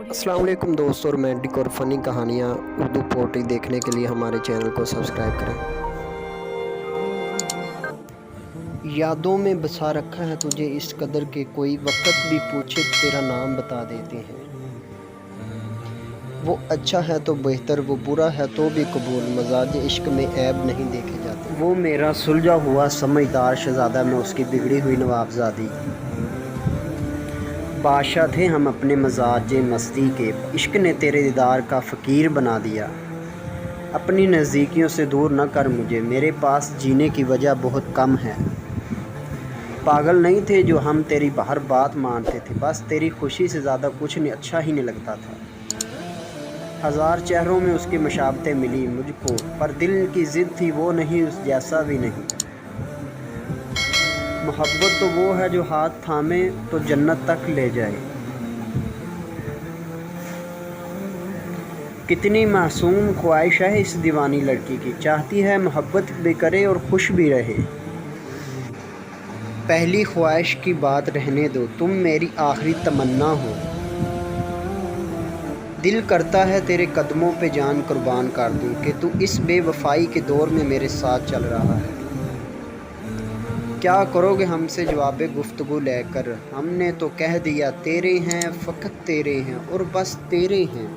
अस्सलाम वालेकुम दोस्तों, रोमांटिक और फ़नी कहानियाँ उर्दू पोएट्री देखने के लिए हमारे चैनल को सब्सक्राइब करें। यादों में बसा रखा है तुझे इस कदर के कोई वक्त भी पूछे तेरा नाम बता देते हैं। वो अच्छा है तो बेहतर, वो बुरा है तो भी कबूल, मजाज इश्क में ऐब नहीं देखे जाते। वो मेरा सुलझा हुआ समझदार शहज़ादा, मैं उसकी बिगड़ी हुई नवाबजादी। बादशाह थे हम अपने मजाज मस्ती के, इश्क ने तेरे दीदार का फ़कीर बना दिया। अपनी नज़दीकियों से दूर न कर मुझे, मेरे पास जीने की वजह बहुत कम है। पागल नहीं थे जो हम तेरी हर बात मानते थे, बस तेरी खुशी से ज़्यादा कुछ नहीं अच्छा ही नहीं लगता था। हज़ार चेहरों में उसकी मशाबतें मिली मुझको, पर दिल की ज़िद थी वो नहीं, उस जैसा भी नहीं। मोहब्बत तो वो है जो हाथ थामे तो जन्नत तक ले जाए। कितनी मासूम ख्वाहिश है इस दीवानी लड़की की, चाहती है मोहब्बत भी करे और खुश भी रहे। पहली ख्वाहिश की बात रहने दो, तुम मेरी आखिरी तमन्ना हो। दिल करता है तेरे कदमों पे जान कुर्बान कर दूं, कि तू इस बेवफाई के दौर में मेरे साथ चल रहा है। क्या करोगे हमसे जवाब गुफ्तगू लेकर, हमने तो कह दिया तेरे हैं, फ़कत तेरे हैं और बस तेरे हैं।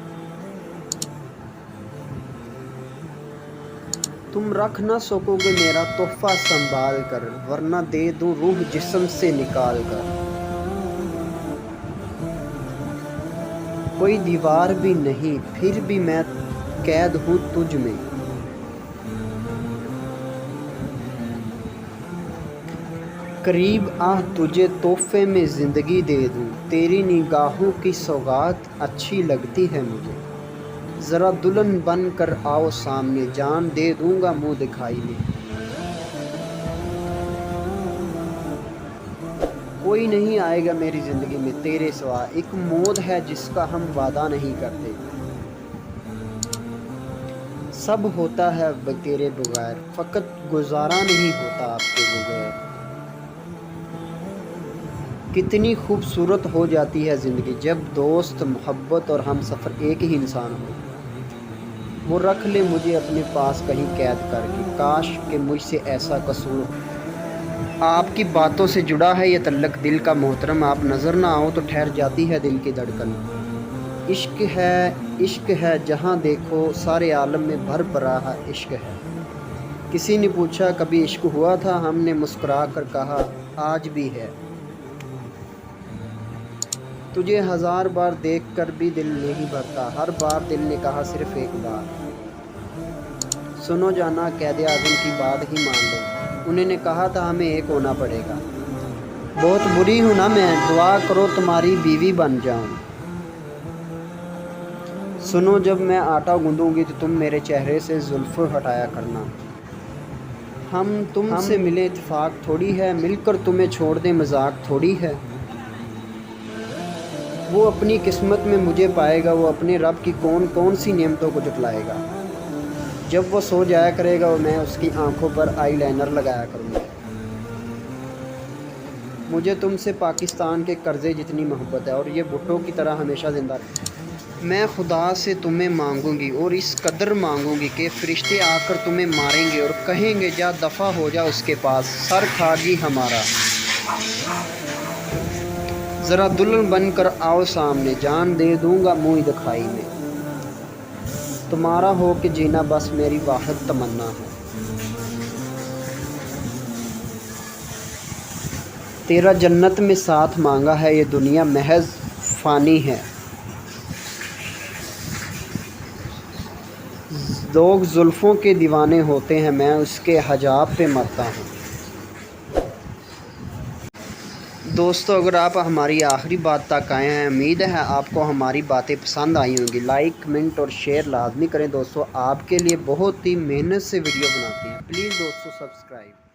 तुम रख ना सकोगे मेरा तोहफ़ा संभाल कर, वरना दे दूँ रूह जिस्म से निकाल कर। कोई दीवार भी नहीं फिर भी मैं कैद हूँ तुझ में। करीब आ तुझे तोहफे में ज़िंदगी दे दूँ, तेरी निगाहों की सौगात अच्छी लगती है मुझे। ज़रा दुल्हन बन कर आओ सामने, जान दे दूँगा मुँह दिखाई में। कोई नहीं आएगा मेरी ज़िंदगी में तेरे सिवा, एक मौत है जिसका हम वादा नहीं करते। सब होता है तेरे बगैर, फ़कत गुजारा नहीं होता आपके बगैर। कितनी खूबसूरत हो जाती है ज़िंदगी जब दोस्त, मोहब्बत और हम सफ़र एक ही इंसान हो। वो रख ले मुझे अपने पास कहीं कैद करके, काश कि मुझसे ऐसा कसूर हो। आपकी बातों से जुड़ा है ये तल्लक दिल का मोहतरम, आप नज़र ना आओ तो ठहर जाती है दिल की धड़कन। इश्क है जहाँ देखो सारे आलम में भर पड़ा है इश्क है। किसी ने पूछा कभी इश्क हुआ था, हमने मुस्कुरा कर कहा आज भी है। तुझे हज़ार बार देखकर भी दिल नहीं भरता, हर बार दिल ने कहा सिर्फ एक बार। सुनो जाना, कैद आज़म की बात ही मान लो, उन्होंने कहा था हमें एक होना पड़ेगा। बहुत बुरी हूँ ना मैं, दुआ करो तुम्हारी बीवी बन जाऊँ। सुनो जब मैं आटा गूंदूंगी तो तुम मेरे चेहरे से जुल्फ़ हटाया करना। हम तुमसे मिले इत्तेफाक थोड़ी है, मिलकर तुम्हें छोड़ दे मजाक थोड़ी है। वो अपनी किस्मत में मुझे पाएगा, वो अपने रब की कौन कौन सी नेमतों को जुटलाएगा। जब वो सो जाया करेगा मैं उसकी आंखों पर आई लाइनर लगाया करूँगा। मुझे तुमसे पाकिस्तान के कर्ज़े जितनी मोहब्बत है और ये भुट्टो की तरह हमेशा ज़िंदा रहे। मैं खुदा से तुम्हें मांगूंगी और इस कदर मांगूंगी कि फ़रिश्ते आकर तुम्हें मारेंगे और कहेंगे जा दफ़ा हो जा उसके पास, सर खागी हमारा। ज़रा दुल्हन बन कर आओ सामने, जान दे दूँगा मुँह दिखाई में। तुम्हारा हो कि जीना बस मेरी वाहिद तमन्ना है। तेरा जन्नत में साथ मांगा है, ये दुनिया महज फ़ानी है। लोग जुल्फ़ों के दीवाने होते हैं, मैं उसके हजाब पे मरता हूँ। दोस्तों अगर आप हमारी आखिरी बात तक आए हैं, उम्मीद है आपको हमारी बातें पसंद आई होंगी। लाइक कमेंट और शेयर लाजमी करें दोस्तों, आपके लिए बहुत ही मेहनत से वीडियो बनाते हैं। प्लीज़ दोस्तों सब्सक्राइब।